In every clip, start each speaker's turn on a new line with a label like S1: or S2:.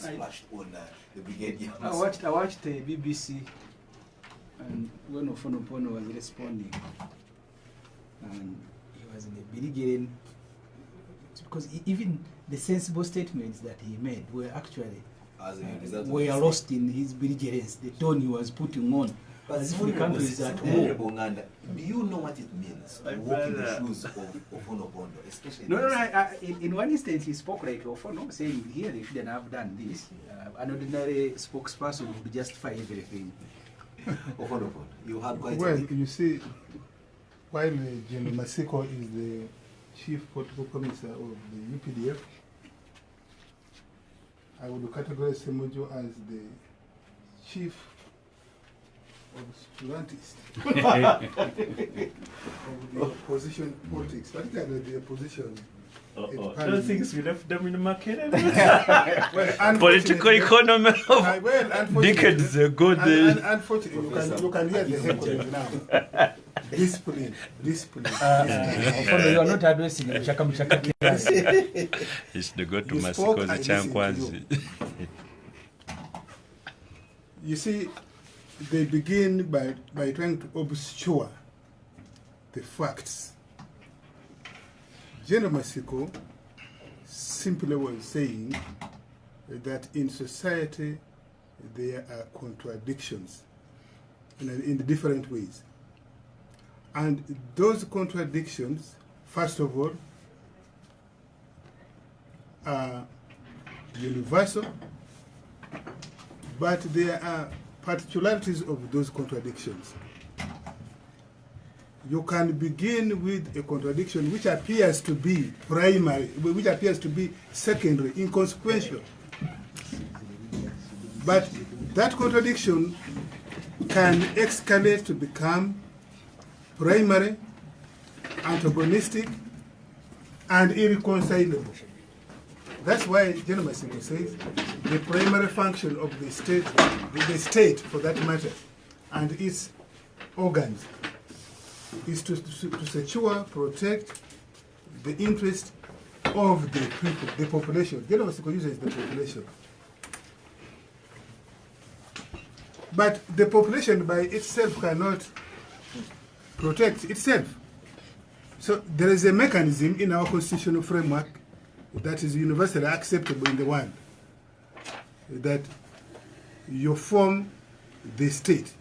S1: splashed on the brigade yams.
S2: I watched the BBC, and when Ofono Opondo was responding, and he was in a belligerent, because even the sensible statements that he made were actually were lost in his belligerence, the tone he was putting on. As if the country is at war.
S1: Do you know what it means to walk in the shoes of Ofono Opondo, especially?
S2: No. In one instance, he spoke like Ofono, saying here they shouldn't have done this. An ordinary spokesperson would justify everything.
S1: Ofono Opondo, you have quite
S3: well, you see, while General Masiko is the chief political commissar of the UPDF, I would categorize Semojo as the chief obscurantist of the opposition politics, particularly the opposition.
S4: Those things we left them in the market.
S3: Political
S4: economy of decades ago.
S3: Unfortunately, you can hear the heckling now. Discipline.
S2: You are not addressing the Chaka.
S4: It's the go to Masiko, the Chankwanzi.
S3: You see, they begin by trying to obscure the facts. General Masiko simply was saying that in society there are contradictions in different ways. And those contradictions, first of all, are universal, but there are particularities of those contradictions. You can begin with a contradiction which appears to be primary, which appears to be secondary, inconsequential. But that contradiction can escalate to become primary, antagonistic, and irreconcilable. That's why General Masiko says the primary function of the state for that matter, and its organs, is to secure, protect the interest of the people, the population. General Masiko uses the population. But the population by itself cannot protect itself. So there is a mechanism in our constitutional framework that is universally acceptable in the world, that you form the state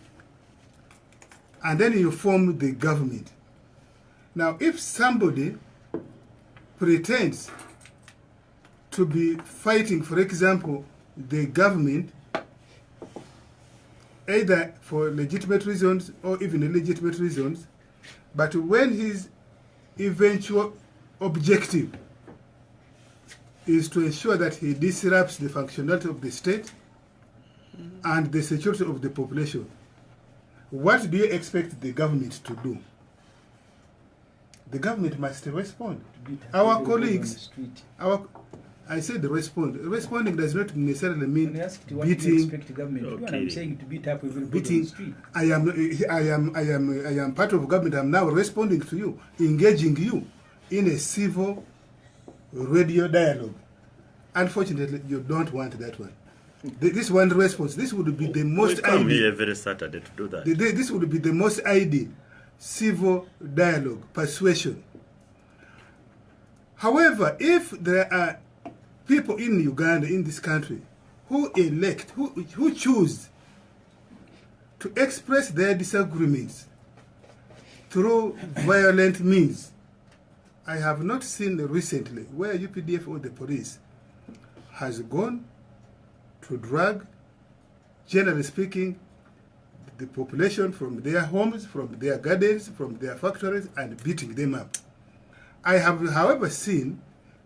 S3: and then you form the government. Now, if somebody pretends to be fighting, for example, the government, either for legitimate reasons or even illegitimate reasons, but when his eventual objective is to ensure that he disrupts the functionality of the state and the security of the population, what do you expect the government to do? The government must respond. Our colleagues, I said respond. Responding does not necessarily mean beating.
S2: I'm saying to beat up everybody
S3: beating.
S2: on the street.
S3: I am part of government. I'm now responding to you, engaging you in a civil radio dialogue. Unfortunately, you don't want that one. This one response, this would be the most ideal.
S4: We come here every Saturday to do that.
S3: This would be the most ideal civil dialogue, persuasion. However, if there are people in Uganda, in this country, who elect, who choose to express their disagreements through violent means, I have not seen recently where UPDF or the police has gone to drag, generally speaking, the population from their homes, from their gardens, from their factories, and beating them up. I have, however, seen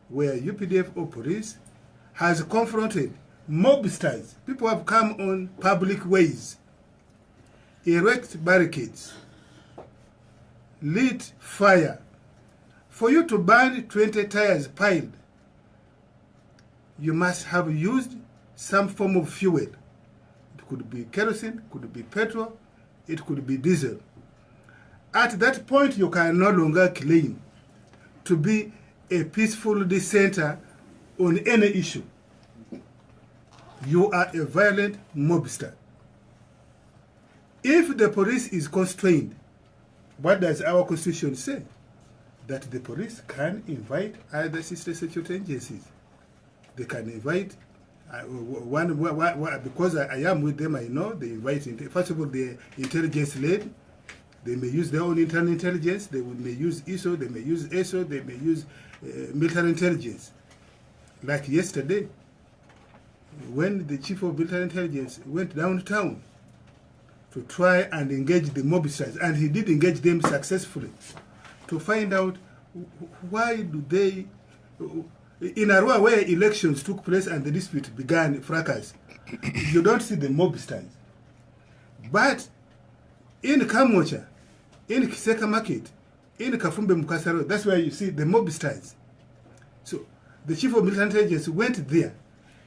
S3: where UPDF or police has confronted mobsters. People have come on public ways, erect barricades, lit fire. For you to burn 20 tires piled, you must have used some form of fuel. It could be kerosene, could be petrol, it could be diesel. At that point, you can no longer claim to be a peaceful dissenter on any issue. you are a violent mobster. If the police is constrained, what does our constitution say? That the police can invite other sister security agencies. They can invite because I am with them, I know they invite, first of all, the intelligence led. They may use their own internal intelligence, they may use ISO, they may use ESO, they may use military intelligence. Like yesterday, when the chief of military intelligence went downtown to try and engage the mobsters, and he did engage them successfully, to find out why do they, in Arua where elections took place and the dispute began fracas, you don't see the mobsters. But in Kamocha, in Kiseka Market, in Kafumbe Mukasaro, that's where you see the mobsters. So the chief of military intelligence went there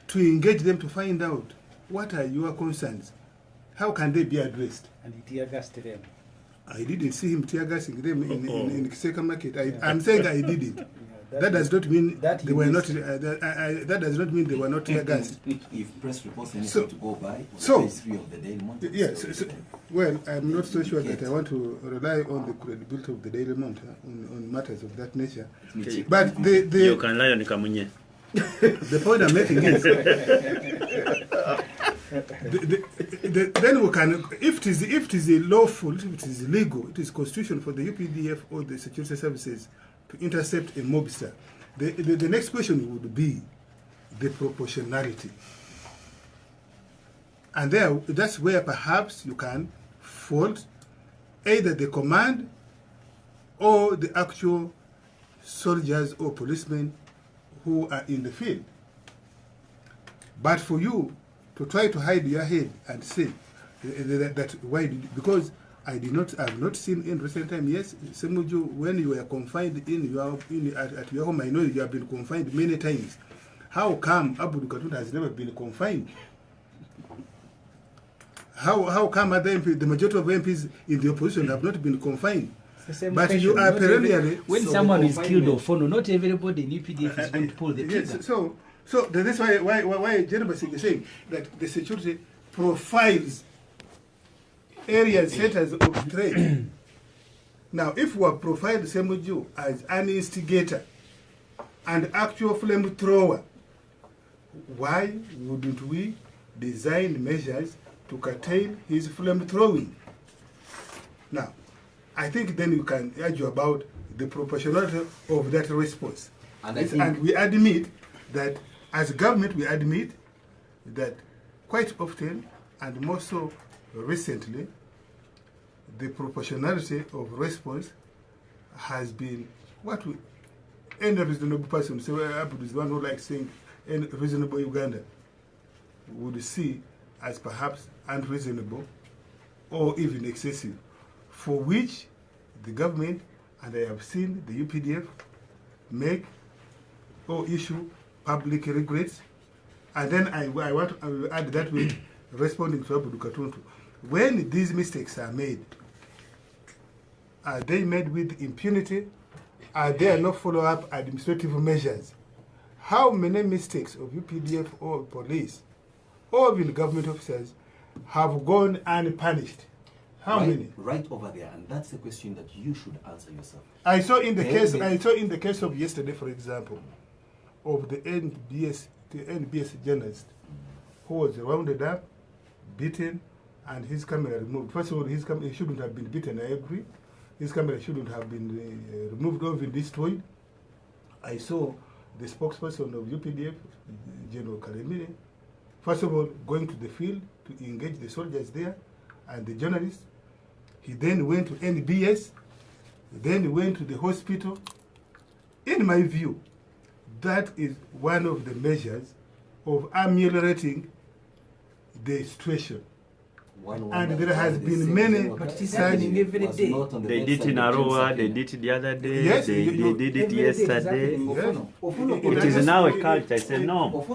S3: to engage them to find out what are your concerns, how can they be addressed.
S2: And he tear-gassed them.
S3: I didn't see him tear-gassing them in Kiseka Market. I'm saying I didn't. That does not mean they were not. That does not mean they were not tear-gassed.
S1: If press reports anything to go by,
S3: so
S1: page 3 of the Daily Monitor.
S3: Yes. Well, I'm not so sure that I want to rely on the credibility of the Daily Monitor on matters of that nature. But
S4: you can lie on Kamunye.
S3: The point I'm making is then we can, if it is lawful, if it is legal, it is constitutional for the UPDF or the security services to intercept a mobster. The next question would be the proportionality. And that's where perhaps you can fault either the command or the actual soldiers or policemen who are in the field. But for you to try to hide your head and say that why did, because I have not seen in recent time. Yes, Semuju, when you were confined at your home, I know you have been confined many times. How come Abu Katunda has never been confined? How come other MPs, the majority of MPs in the opposition have not been confined? But you are perennially...
S2: When someone is killed or Ofono, not everybody in UPDF is going to pull the trigger.
S3: Yes, so that's why General Basing is saying that the security profiles areas, centers of trade. Now, if we have profiled Semuju as an instigator and actual flamethrower, why wouldn't we design measures to curtail his flamethrowing? Now, I think then you can argue about the proportionality of that response. And we admit that, as government, we admit that quite often, and more so recently, the proportionality of response has been what any reasonable person, say, Abu is the one who likes saying any reasonable Uganda would see as perhaps unreasonable or even excessive, for which the government, and I have seen the UPDF, make or issue public regrets. And then I will add that way, responding to Abu Katuntu. When these mistakes are they made with impunity? Are there no follow-up administrative measures? How many mistakes of UPDF or police or even government officers have gone unpunished? How many?
S1: Right over there, and that's the question that you should answer yourself.
S3: I saw in the case of yesterday, for example, of the NBS journalist who was rounded up, beaten, and his camera removed. First of all, his camera, he shouldn't have been beaten, I agree. His camera shouldn't have been removed or even destroyed. I saw the spokesperson of UPDF, General Kalemire, first of all, going to the field to engage the soldiers there and the journalists. He then went to NBS, then went to the hospital. In my view, that is one of the measures of ameliorating the situation. And there has been many.
S2: But it is happening every day.
S4: They did in Arua, they did it the other day,
S3: yes,
S4: they did it yesterday.
S1: Yes.
S4: It is now a culture. I said no.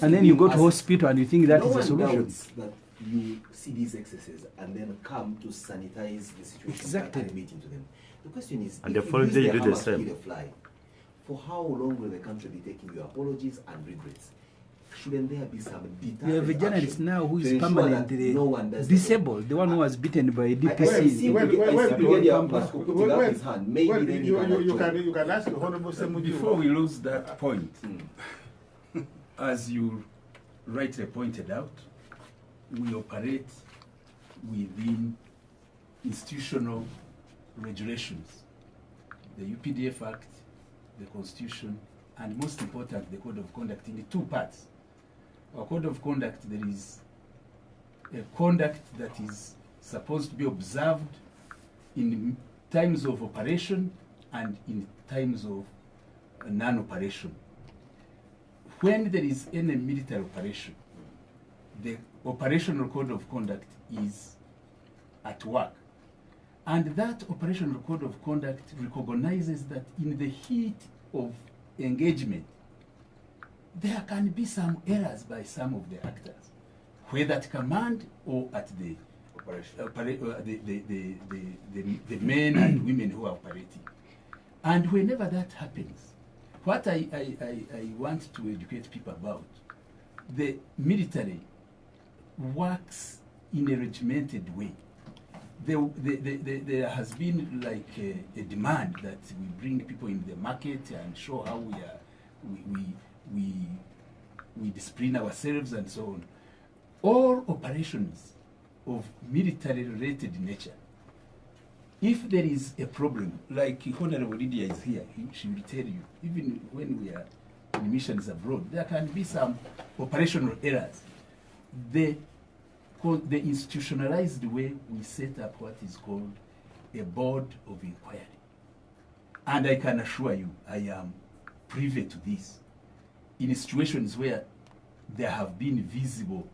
S2: And then you go to hospital and you think that is a solution.
S1: That you see these excesses and then come to sanitize the situation
S2: Exactly.
S1: by admitting to them. The question is,
S4: And
S1: if
S4: the following
S1: you use
S4: day you
S1: the
S4: do the
S1: hammer to
S4: same.
S1: kill a fly, for how long will the country be taking your apologies and regrets? shouldn't there be some deterrent
S2: We have a journalist
S1: action
S2: now who
S1: to
S2: is
S1: ensure
S2: permanently
S1: that no one does
S2: disabled, the one who was beaten by
S1: I
S2: DPC.
S1: see
S3: When-
S1: Brigadier
S2: when-
S1: Pasco putting up his hand. Maybe
S3: Well,
S1: then
S3: you can ask Honorable Semuju.
S5: Before we lose that point, as you rightly pointed out, we operate within institutional regulations, the UPDF Act, the Constitution, and most important, the Code of Conduct in the two parts. Our Code of Conduct, there is a conduct that is supposed to be observed in times of operation and in times of non-operation. When there is any military operation, the operational code of conduct is at work. And that operational code of conduct recognizes that in the heat of engagement, there can be some errors by some of the actors, whether at command or at the the men and women who are operating. And whenever that happens, what I want to educate people about, the military works in a regimented way. There has been like a demand that we bring people in the market and show how we discipline ourselves and so on. All operations of military-related nature, if there is a problem, like Honorable Lydia is here, she will tell you, even when we are in missions abroad, there can be some operational errors. The institutionalized way, we set up what is called a board of inquiry. And I can assure you, I am privy to this. In situations where there have been visible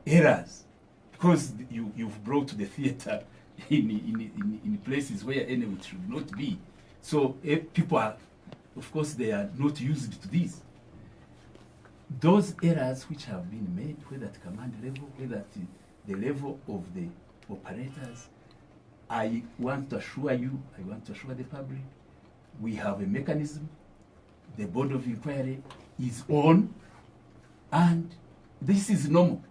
S5: errors, because you've brought to the theater in places where anyway it should not be. So people are, of course, they are not used to this. Those errors which have been made, whether at command level, whether at the level of the operators, I want to assure you, I want to assure the public, we have a mechanism, the board of inquiry is on, and this is normal.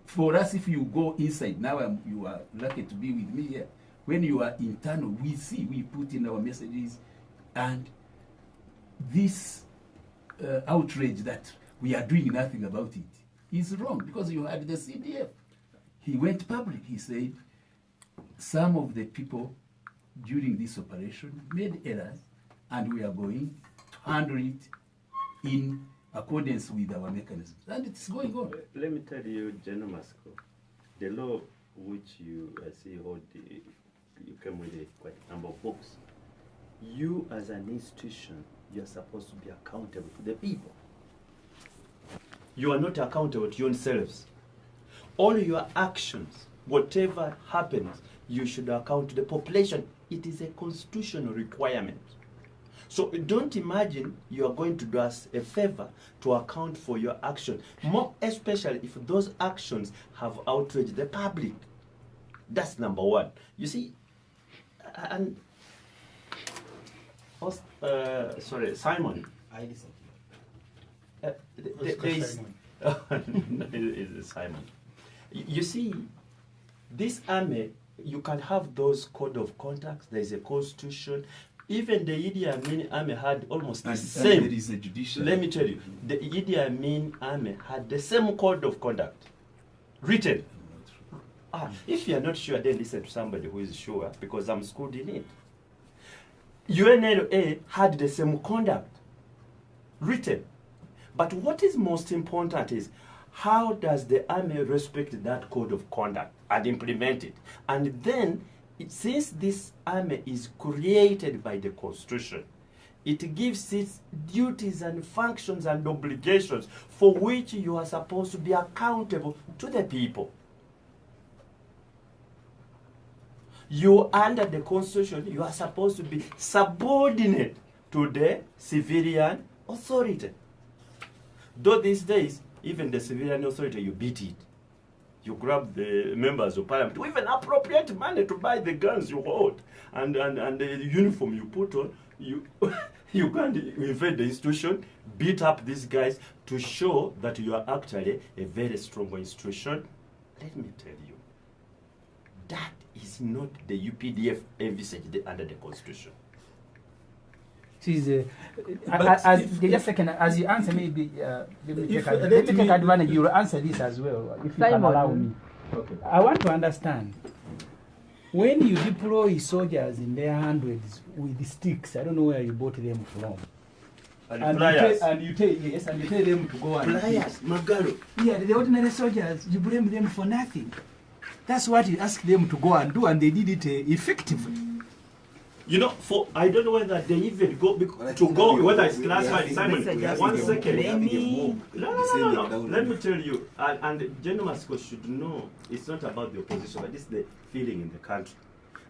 S5: For us, if you go inside, now you are lucky to be with me here. When you are internal, we see, we put in our messages, and this outrage that we are doing nothing about it is wrong, because you had the CDF. He went public, he said, some of the people during this operation made errors, and we are going to handle it in accordance with our mechanisms. And it's going on.
S6: Let me tell you, General Masco, the law which you see hold, you came with quite a number of books. You as an institution, you're supposed to be accountable to the people. You are not accountable to yourselves. All your actions, whatever happens, you should account to the population. It is a constitutional requirement. So don't imagine you are going to do us a favor to account for your action, more especially if those actions have outraged the public. That's number one. You see, and sorry, Simon.
S1: I listen
S6: There is it's Simon. You see, this army, you can have those code of conduct. There is a constitution. Even the Idi Amin army had almost the same.
S5: There is a judicial.
S6: Let me tell you, the Idi Amin army had the same code of conduct, written. If you are not sure, then listen to somebody who is sure, because I'm schooled in it. UNLA had the same conduct, written. But what is most important is, how does the army respect that code of conduct and implement it? And then, since this army is created by the Constitution, it gives its duties and functions and obligations for which you are supposed to be accountable to the people. You, under the Constitution, you are supposed to be subordinate to the civilian authority. Though these days, even the civilian authority, you beat it. You grab the members of parliament, you even appropriate money to buy the guns you hold and the uniform you put on. You can't invade the institution, beat up these guys to show that you are actually a very strong institution. Let me tell you, that is not the UPDF envisaged under the Constitution.
S2: Just a second, as you answer, maybe let me take advantage. You will answer this as well, if you can allow me.
S6: Okay.
S2: I want to understand, when you deploy soldiers in their hundreds with the sticks, I don't know where you bought them from.
S6: And pliers.
S2: You tell them to go and
S6: Pliers, Magalo.
S2: yeah, the ordinary soldiers, you blame them for nothing. That's what you ask them to go and do, and they did it effectively.
S6: You know, I don't know whether they even go whether it's classified. Simon, 1 second. No. Let me tell you, and General Masco should know, it's not about the opposition, but it's the feeling in the country.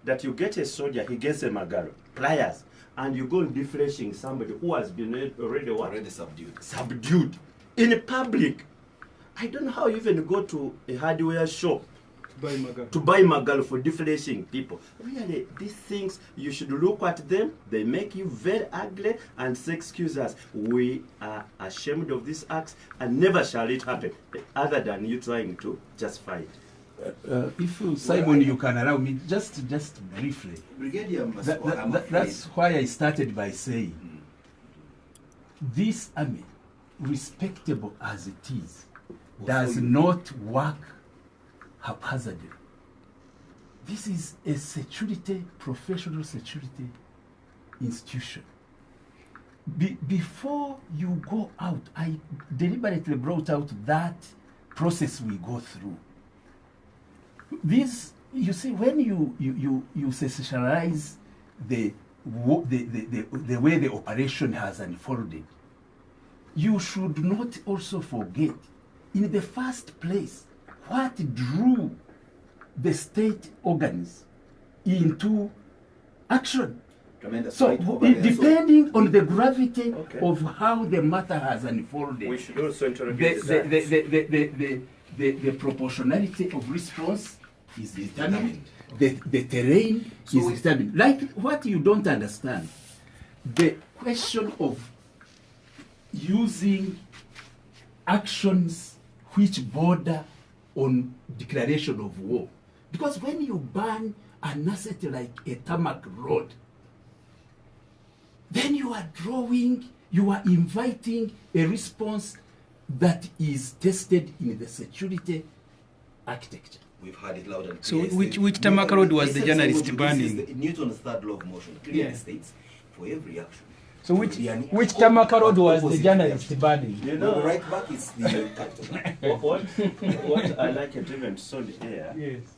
S6: That you get a soldier, he gets a Magalo, pliers, and you go deflashing somebody who has been already subdued in public. I don't know how you even go to a hardware shop to buy Magalo for deflation people. Really, these things, you should look at them. They make you very ugly and say, excuse us, we are ashamed of these acts and never shall it happen, other than you trying to justify it.
S5: If Simon, you can allow me, just briefly.
S1: Brigadier
S5: That's why I started by saying, this army, respectable as it is, does not work haphazardly. This is a professional security institution. Before you go out, I deliberately brought out that process we go through. This, you see, when you sensationalize the way the operation has unfolded, you should not also forget, in the first place, what drew the state organs into action. So, depending on the gravity of how the matter has unfolded,
S6: We should also interrogate
S5: the proportionality of response is determined. The terrain is determined. Like what you don't understand, the question of using actions which border on declaration of war. Because when you ban an asset like a tarmac road, then you are inviting a response that is tested in the security architecture.
S1: We've had it loud and
S2: So
S1: clear.
S2: which tarmac road was the journalist
S1: This is
S2: banning?
S1: Newton's third law of motion. Clearly
S2: Yeah.
S1: states, for every action.
S2: So which tarmac road was the journalist banning?
S6: You
S1: No,
S6: know,
S1: right back is the capital.
S6: what I like it even so here,
S2: Yes.